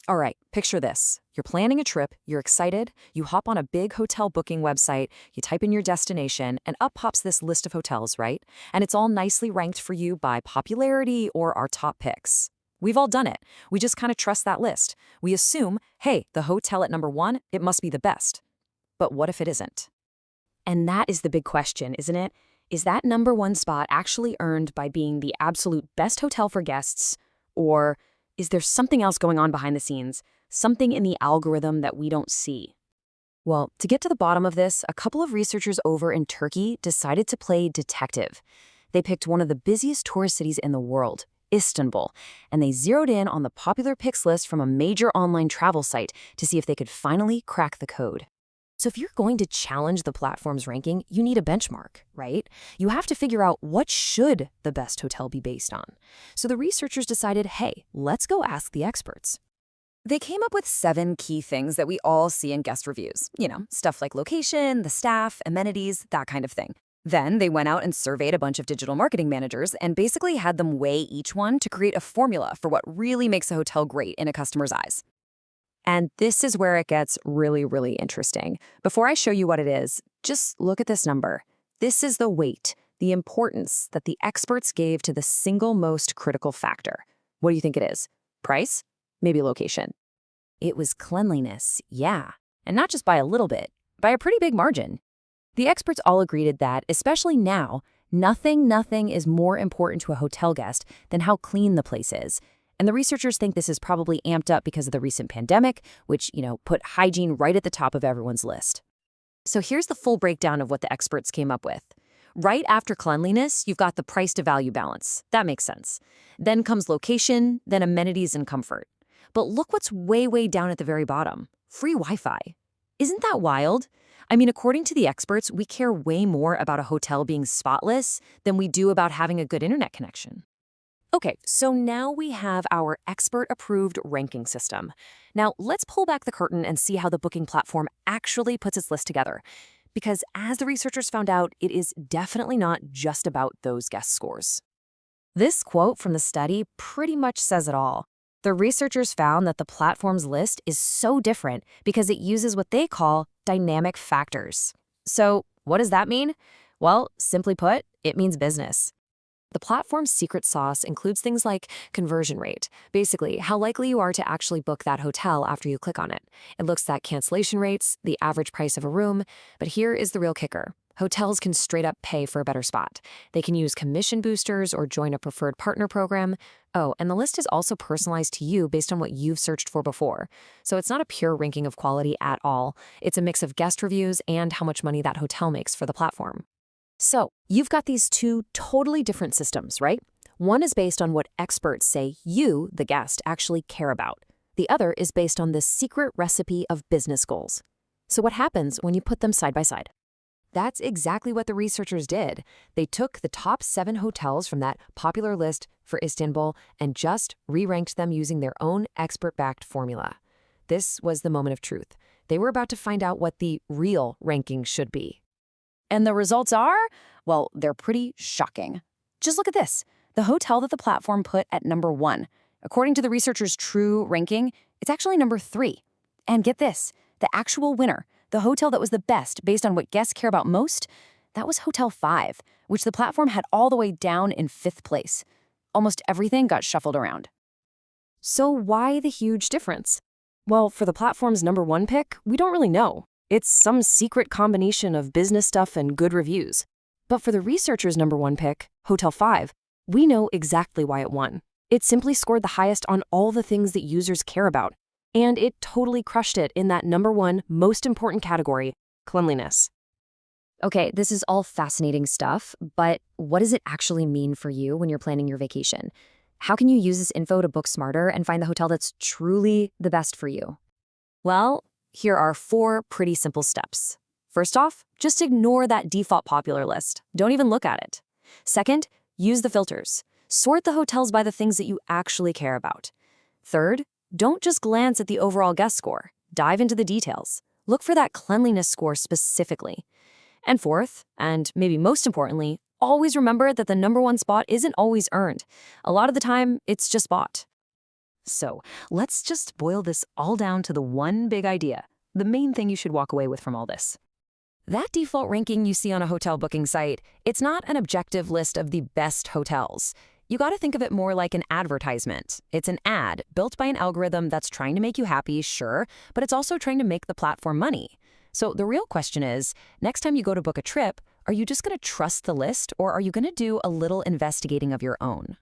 All right, picture this. You're planning a trip, you're excited, you hop on a big hotel booking website, you type in your destination, and up pops this list of hotels, right? And it's all nicely ranked for you by popularity or our top picks. We've all done it. We just kind of trust that list. We assume, hey, the hotel at number one, it must be the best. But what if it isn't? And that is the big question, isn't it? Is that number one spot actually earned by being the absolute best hotel for guests? Or is there something else going on behind the scenes, something in the algorithm that we don't see? Well, to get to the bottom of this, a couple of researchers over in Turkey decided to play detective. They picked one of the busiest tourist cities in the world, Istanbul, and they zeroed in on the popular picks list from a major online travel site to see if they could finally crack the code. So if you're going to challenge the platform's ranking, you need a benchmark, right? You have to figure out what should the best hotel be based on. So the researchers decided, hey, let's go ask the experts. They came up with 7 key things that we all see in guest reviews. Stuff like location, the staff, amenities, that kind of thing. Then they went out and surveyed a bunch of digital marketing managers and basically had them weigh each one to create a formula for what really makes a hotel great in a customer's eyes. And this is where it gets really, really interesting. Before I show you what it is, just look at this number. This is the weight, the importance that the experts gave to the single most critical factor. What do you think it is? Price? Maybe location. It was cleanliness, yeah. And not just by a little bit, by a pretty big margin. The experts all agreed that, especially now, nothing is more important to a hotel guest than how clean the place is. And the researchers think this is probably amped up because of the recent pandemic, which, put hygiene right at the top of everyone's list. So here's the full breakdown of what the experts came up with. Right after cleanliness, you've got the price to value balance. That makes sense. Then comes location, then amenities and comfort. But look what's way down at the very bottom. Free Wi-Fi. Isn't that wild? I mean, according to the experts, we care way more about a hotel being spotless than we do about having a good internet connection. Okay, so now we have our expert-approved ranking system. Now, let's pull back the curtain and see how the booking platform actually puts its list together. Because as the researchers found out, it is definitely not just about those guest scores. This quote from the study pretty much says it all. The researchers found that the platform's list is so different because it uses what they call dynamic factors. So, what does that mean? Well, simply put, it means business. The platform's secret sauce includes things like conversion rate, basically how likely you are to actually book that hotel after you click on it. It looks at cancellation rates, the average price of a room, but here is the real kicker. Hotels can straight up pay for a better spot. They can use commission boosters or join a preferred partner program. Oh, and the list is also personalized to you based on what you've searched for before. So it's not a pure ranking of quality at all. It's a mix of guest reviews and how much money that hotel makes for the platform. So, you've got these 2 totally different systems, right? One is based on what experts say you, the guest, actually care about. The other is based on the secret recipe of business goals. So what happens when you put them side by side? That's exactly what the researchers did. They took the top 7 hotels from that popular list for Istanbul and just re-ranked them using their own expert-backed formula. This was the moment of truth. They were about to find out what the real ranking should be. And the results are, well, they're pretty shocking. Just look at this. The hotel that the platform put at number 1. According to the researchers' true ranking, it's actually number 3. And get this, the actual winner, the hotel that was the best based on what guests care about most, that was Hotel 5, which the platform had all the way down in 5th place. Almost everything got shuffled around. So why the huge difference? Well, for the platform's number 1 pick, we don't really know. It's some secret combination of business stuff and good reviews. But for the researchers' number 1 pick, Hotel 5, we know exactly why it won. It simply scored the highest on all the things that users care about. And it totally crushed it in that number 1 most important category, cleanliness. Okay, this is all fascinating stuff, but what does it actually mean for you when you're planning your vacation? How can you use this info to book smarter and find the hotel that's truly the best for you? Well, here are 4 pretty simple steps. First off, just ignore that default popular list. Don't even look at it. Second, use the filters. Sort the hotels by the things that you actually care about. Third, don't just glance at the overall guest score. Dive into the details. Look for that cleanliness score specifically. And fourth, and maybe most importantly, always remember that the number 1 spot isn't always earned. A lot of the time, it's just bought. So let's just boil this all down to the one big idea, the main thing you should walk away with from all this. That default ranking you see on a hotel booking site, it's not an objective list of the best hotels. You got to think of it more like an advertisement. It's an ad built by an algorithm that's trying to make you happy, sure, but it's also trying to make the platform money. So the real question is, next time you go to book a trip, are you just going to trust the list or are you going to do a little investigating of your own?